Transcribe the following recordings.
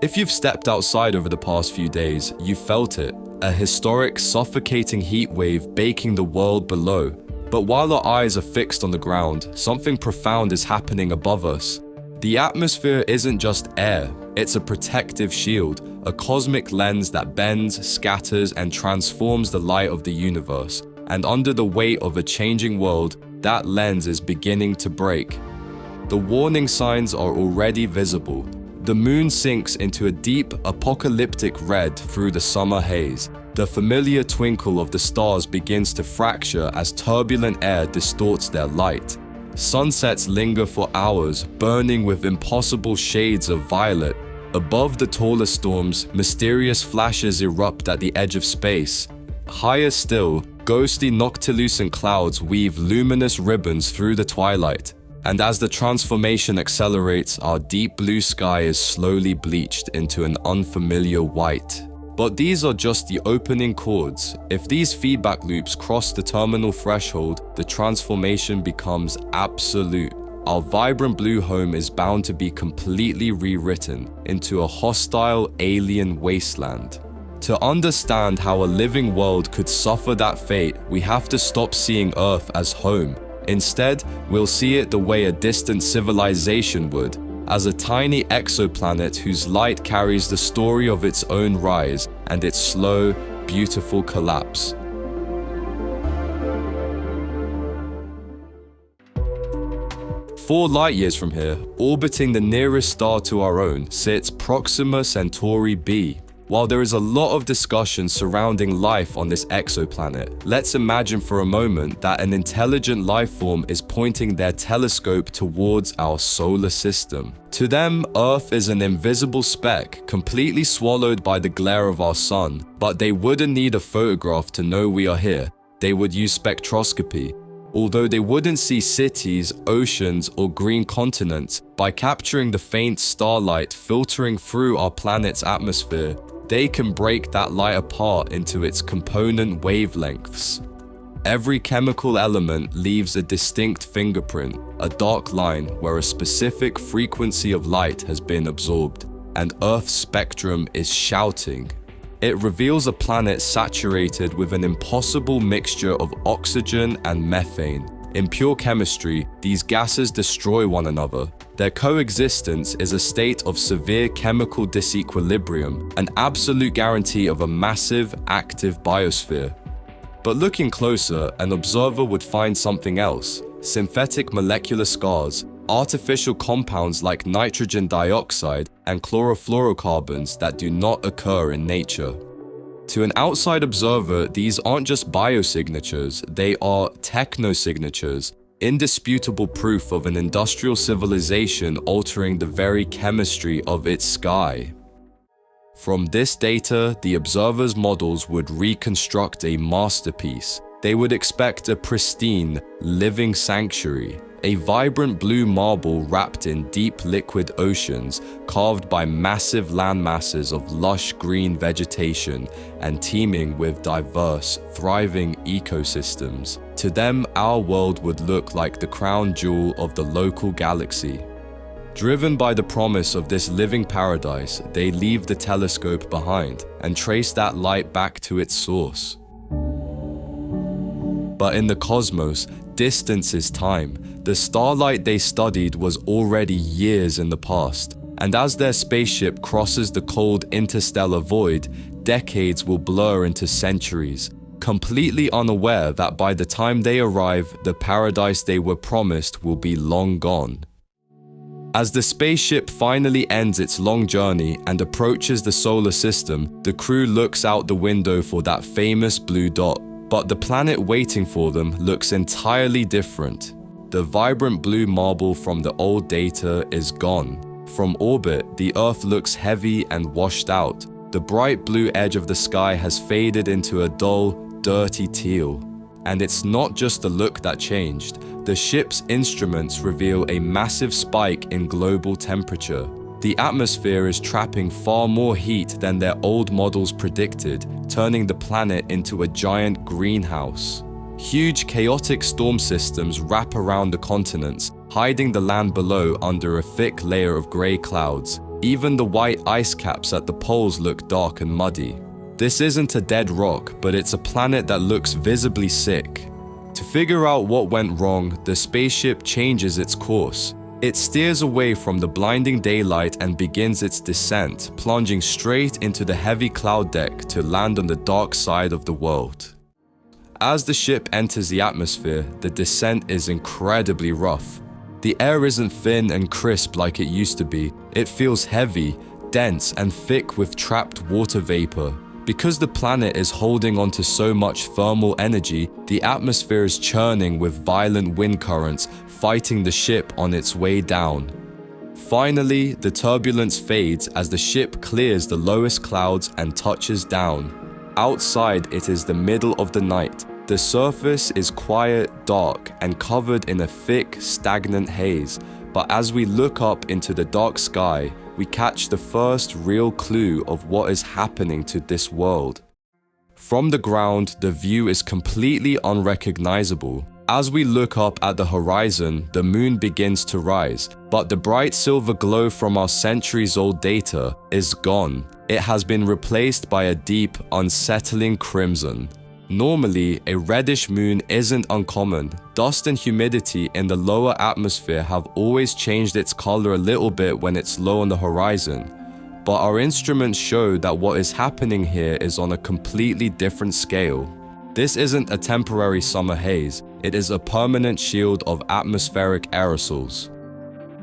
If you've stepped outside over the past few days, you've felt it, a historic, suffocating heat wave baking the world below. But while our eyes are fixed on the ground, something profound is happening above us. The atmosphere isn't just air, it's a protective shield, a cosmic lens that bends, scatters, and transforms the light of the universe. And under the weight of a changing world, that lens is beginning to break. The warning signs are already visible. The moon sinks into a deep, apocalyptic red through the summer haze. The familiar twinkle of the stars begins to fracture as turbulent air distorts their light. Sunsets linger for hours, burning with impossible shades of violet. Above the taller storms, mysterious flashes erupt at the edge of space. Higher still, ghostly noctilucent clouds weave luminous ribbons through the twilight. And as the transformation accelerates, our deep blue sky is slowly bleached into an unfamiliar white. But these are just the opening chords. If these feedback loops cross the terminal threshold, the transformation becomes absolute. Our vibrant blue home is bound to be completely rewritten into a hostile alien wasteland. To understand how a living world could suffer that fate, we have to stop seeing Earth as home. Instead, we'll see it the way a distant civilization would, as a tiny exoplanet whose light carries the story of its own rise and its slow, beautiful collapse. Four light years from here, orbiting the nearest star to our own, sits Proxima Centauri b. While there is a lot of discussion surrounding life on this exoplanet, let's imagine for a moment that an intelligent life form is pointing their telescope towards our solar system. To them, Earth is an invisible speck, completely swallowed by the glare of our sun, but they wouldn't need a photograph to know we are here. They would use spectroscopy. Although they wouldn't see cities, oceans, or green continents, by capturing the faint starlight filtering through our planet's atmosphere, they can break that light apart into its component wavelengths. Every chemical element leaves a distinct fingerprint, a dark line where a specific frequency of light has been absorbed, and Earth's spectrum is shouting. It reveals a planet saturated with an impossible mixture of oxygen and methane. In pure chemistry, these gases destroy one another. Their coexistence is a state of severe chemical disequilibrium, an absolute guarantee of a massive, active biosphere. But looking closer, an observer would find something else: synthetic molecular scars, artificial compounds like nitrogen dioxide and chlorofluorocarbons that do not occur in nature. To an outside observer, these aren't just biosignatures, they are technosignatures, indisputable proof of an industrial civilization altering the very chemistry of its sky. From this data, the observer's models would reconstruct a masterpiece. They would expect a pristine, living sanctuary, a vibrant blue marble wrapped in deep liquid oceans, carved by massive landmasses of lush green vegetation and teeming with diverse, thriving ecosystems. To them, our world would look like the crown jewel of the local galaxy. Driven by the promise of this living paradise, they leave the telescope behind and trace that light back to its source. But in the cosmos, distance is time. The starlight they studied was already years in the past, and as their spaceship crosses the cold interstellar void, decades will blur into centuries, completely unaware that by the time they arrive, the paradise they were promised will be long gone. As the spaceship finally ends its long journey and approaches the solar system, the crew looks out the window for that famous blue dot. But the planet waiting for them looks entirely different. The vibrant blue marble from the old data is gone. From orbit, the Earth looks heavy and washed out. The bright blue edge of the sky has faded into a dull, dirty teal. And it's not just the look that changed. The ship's instruments reveal a massive spike in global temperature. The atmosphere is trapping far more heat than their old models predicted, turning the planet into a giant greenhouse. Huge chaotic storm systems wrap around the continents, hiding the land below under a thick layer of grey clouds. Even the white ice caps at the poles look dark and muddy. This isn't a dead rock, but it's a planet that looks visibly sick. To figure out what went wrong, the spaceship changes its course. It steers away from the blinding daylight and begins its descent, plunging straight into the heavy cloud deck to land on the dark side of the world. As the ship enters the atmosphere, the descent is incredibly rough. The air isn't thin and crisp like it used to be. It feels heavy, dense, and thick with trapped water vapor. Because the planet is holding onto so much thermal energy, the atmosphere is churning with violent wind currents, fighting the ship on its way down. Finally, the turbulence fades as the ship clears the lowest clouds and touches down. Outside, it is the middle of the night. The surface is quiet, dark, and covered in a thick, stagnant haze. But as we look up into the dark sky, we catch the first real clue of what is happening to this world. From the ground, the view is completely unrecognizable. As we look up at the horizon, the moon begins to rise, but the bright silver glow from our centuries-old data is gone. It has been replaced by a deep, unsettling crimson. Normally, a reddish moon isn't uncommon. Dust and humidity in the lower atmosphere have always changed its color a little bit when it's low on the horizon. But our instruments show that what is happening here is on a completely different scale. This isn't a temporary summer haze, it is a permanent shield of atmospheric aerosols.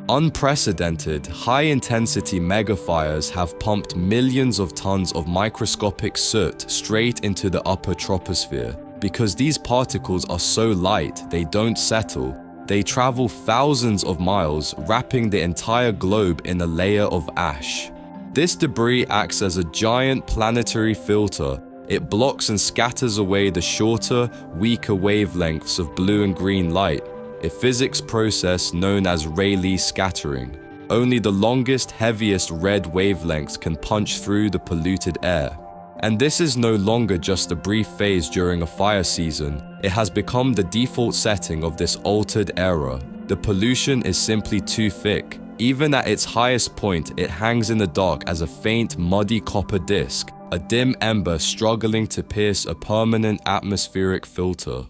Unprecedented, high-intensity megafires have pumped millions of tons of microscopic soot straight into the upper troposphere. Because these particles are so light, they don't settle. They travel thousands of miles, wrapping the entire globe in a layer of ash. This debris acts as a giant planetary filter. It blocks and scatters away the shorter, weaker wavelengths of blue and green light, a physics process known as Rayleigh scattering. Only the longest, heaviest red wavelengths can punch through the polluted air. And this is no longer just a brief phase during a fire season. It has become the default setting of this altered era. The pollution is simply too thick. Even at its highest point, it hangs in the dark as a faint, muddy copper disk, a dim ember struggling to pierce a permanent atmospheric filter.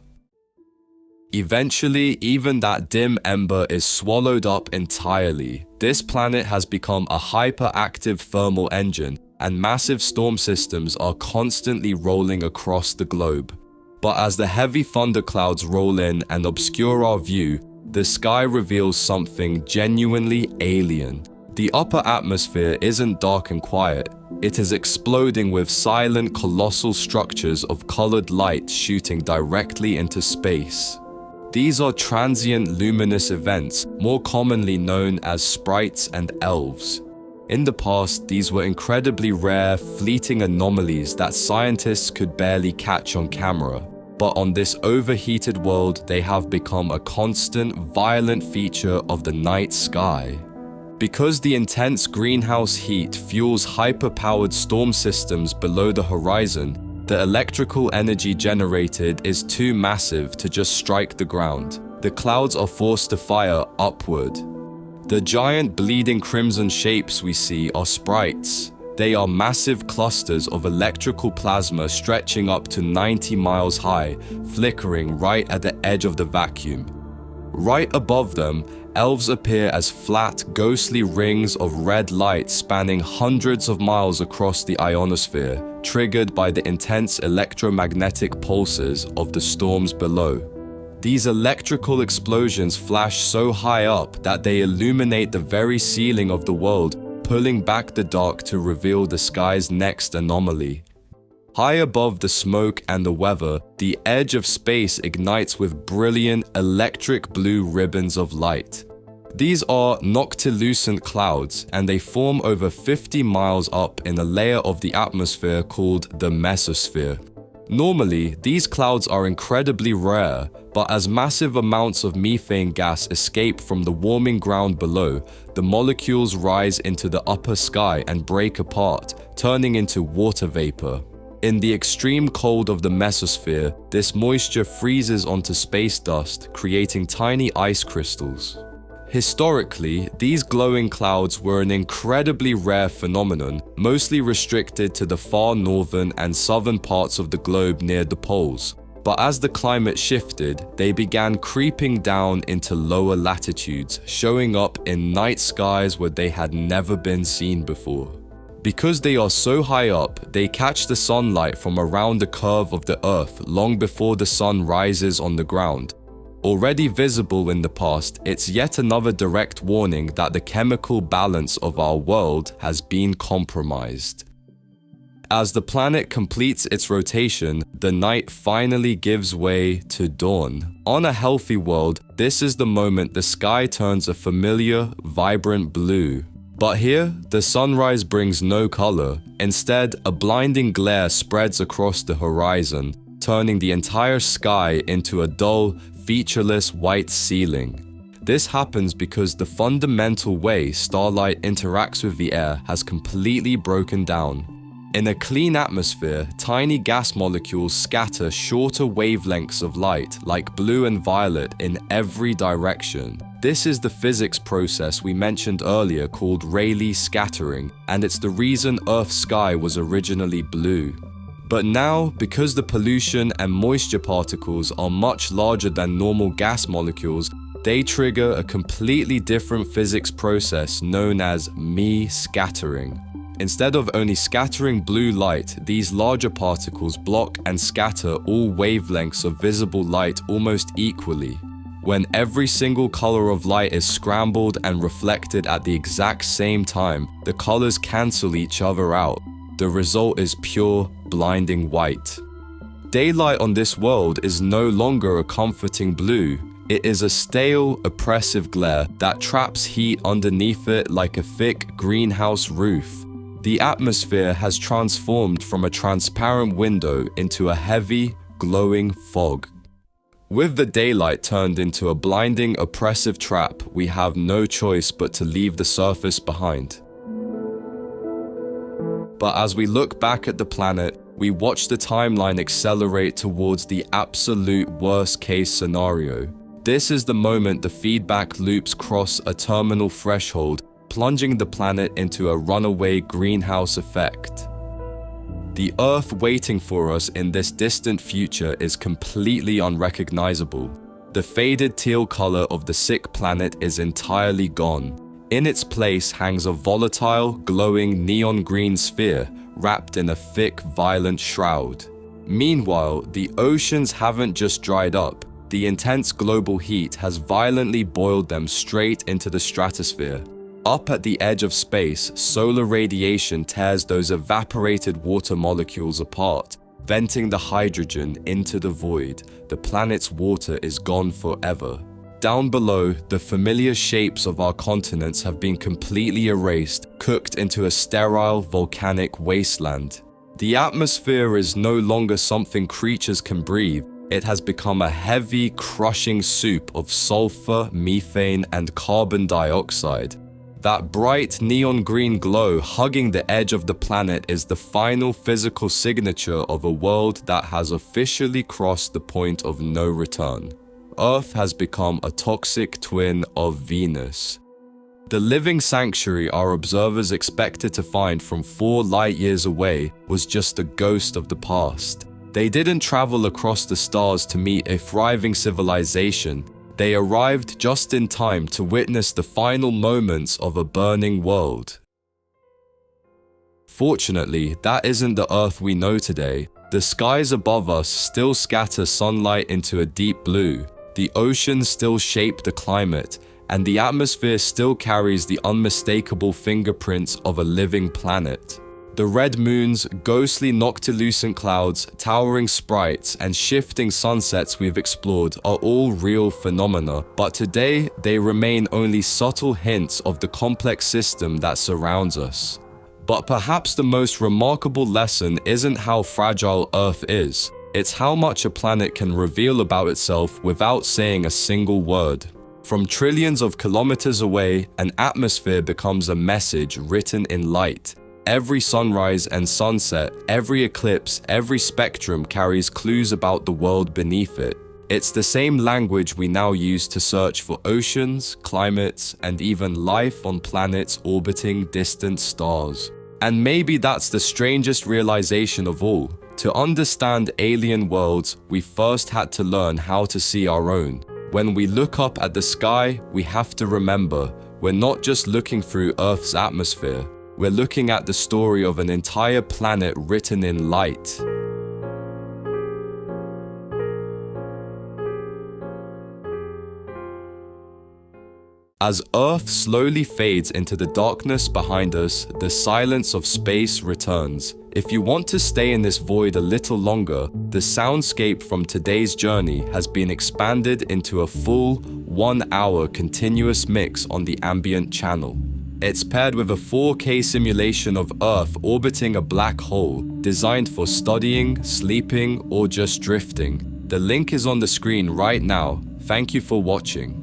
Eventually, even that dim ember is swallowed up entirely. This planet has become a hyperactive thermal engine, and massive storm systems are constantly rolling across the globe. But as the heavy thunderclouds roll in and obscure our view, the sky reveals something genuinely alien. The upper atmosphere isn't dark and quiet. It is exploding with silent, colossal structures of colored light shooting directly into space. These are transient luminous events, more commonly known as sprites and elves. In the past, these were incredibly rare, fleeting anomalies that scientists could barely catch on camera. But on this overheated world, they have become a constant, violent feature of the night sky. Because the intense greenhouse heat fuels hyper-powered storm systems below the horizon, the electrical energy generated is too massive to just strike the ground. The clouds are forced to fire upward. The giant bleeding crimson shapes we see are sprites. They are massive clusters of electrical plasma stretching up to 90 miles high, flickering right at the edge of the vacuum. Right above them, elves appear as flat, ghostly rings of red light spanning hundreds of miles across the ionosphere, triggered by the intense electromagnetic pulses of the storms below. These electrical explosions flash so high up that they illuminate the very ceiling of the world, pulling back the dark to reveal the sky's next anomaly. High above the smoke and the weather, the edge of space ignites with brilliant electric blue ribbons of light. These are noctilucent clouds, and they form over 50 miles up in a layer of the atmosphere called the mesosphere. Normally, these clouds are incredibly rare, but as massive amounts of methane gas escape from the warming ground below, the molecules rise into the upper sky and break apart, turning into water vapor. In the extreme cold of the mesosphere, this moisture freezes onto space dust, creating tiny ice crystals. Historically, these glowing clouds were an incredibly rare phenomenon, mostly restricted to the far northern and southern parts of the globe near the poles. But as the climate shifted, they began creeping down into lower latitudes, showing up in night skies where they had never been seen before. Because they are so high up, they catch the sunlight from around the curve of the Earth long before the sun rises on the ground. Already visible in the past, it's yet another direct warning that the chemical balance of our world has been compromised. As the planet completes its rotation, the night finally gives way to dawn. On a healthy world, this is the moment the sky turns a familiar, vibrant blue. But here, the sunrise brings no color. Instead, a blinding glare spreads across the horizon, turning the entire sky into a dull, featureless white ceiling. This happens because the fundamental way starlight interacts with the air has completely broken down. In a clean atmosphere, tiny gas molecules scatter shorter wavelengths of light, like blue and violet, in every direction. This is the physics process we mentioned earlier called Rayleigh scattering, and it's the reason Earth's sky was originally blue. But now, because the pollution and moisture particles are much larger than normal gas molecules, they trigger a completely different physics process known as me-scattering. Instead of only scattering blue light, these larger particles block and scatter all wavelengths of visible light almost equally. When every single color of light is scrambled and reflected at the exact same time, the colors cancel each other out. The result is pure, blinding white. Daylight on this world is no longer a comforting blue. It is a stale, oppressive glare that traps heat underneath it like a thick greenhouse roof. The atmosphere has transformed from a transparent window into a heavy, glowing fog. With the daylight turned into a blinding, oppressive trap, we have no choice but to leave the surface behind. But as we look back at the planet, we watch the timeline accelerate towards the absolute worst-case scenario. This is the moment the feedback loops cross a terminal threshold, plunging the planet into a runaway greenhouse effect. The Earth waiting for us in this distant future is completely unrecognizable. The faded teal color of the sick planet is entirely gone. In its place hangs a volatile, glowing neon green sphere wrapped in a thick, violent shroud. Meanwhile, the oceans haven't just dried up. The intense global heat has violently boiled them straight into the stratosphere. Up at the edge of space, solar radiation tears those evaporated water molecules apart, venting the hydrogen into the void. The planet's water is gone forever. Down below, the familiar shapes of our continents have been completely erased, cooked into a sterile, volcanic wasteland. The atmosphere is no longer something creatures can breathe. It has become a heavy, crushing soup of sulfur, methane, and carbon dioxide. That bright neon green glow hugging the edge of the planet is the final physical signature of a world that has officially crossed the point of no return. Earth has become a toxic twin of Venus. The living sanctuary our observers expected to find from 4 light-years away was just a ghost of the past. They didn't travel across the stars to meet a thriving civilization. They arrived just in time to witness the final moments of a burning world. Fortunately, that isn't the Earth we know today. The skies above us still scatter sunlight into a deep blue. The oceans still shape the climate, and the atmosphere still carries the unmistakable fingerprints of a living planet. The red moons, ghostly noctilucent clouds, towering sprites, and shifting sunsets we've explored are all real phenomena, but today they remain only subtle hints of the complex system that surrounds us. But perhaps the most remarkable lesson isn't how fragile Earth is. It's how much a planet can reveal about itself without saying a single word. From trillions of kilometers away, an atmosphere becomes a message written in light. Every sunrise and sunset, every eclipse, every spectrum carries clues about the world beneath it. It's the same language we now use to search for oceans, climates, and even life on planets orbiting distant stars. And maybe that's the strangest realization of all. To understand alien worlds, we first had to learn how to see our own. When we look up at the sky, we have to remember, we're not just looking through Earth's atmosphere. We're looking at the story of an entire planet written in light. As Earth slowly fades into the darkness behind us, the silence of space returns. If you want to stay in this void a little longer, the soundscape from today's journey has been expanded into a full 1 hour continuous mix on the ambient channel. It's paired with a 4K simulation of Earth orbiting a black hole, designed for studying, sleeping, or just drifting. The link is on the screen right now. Thank you for watching.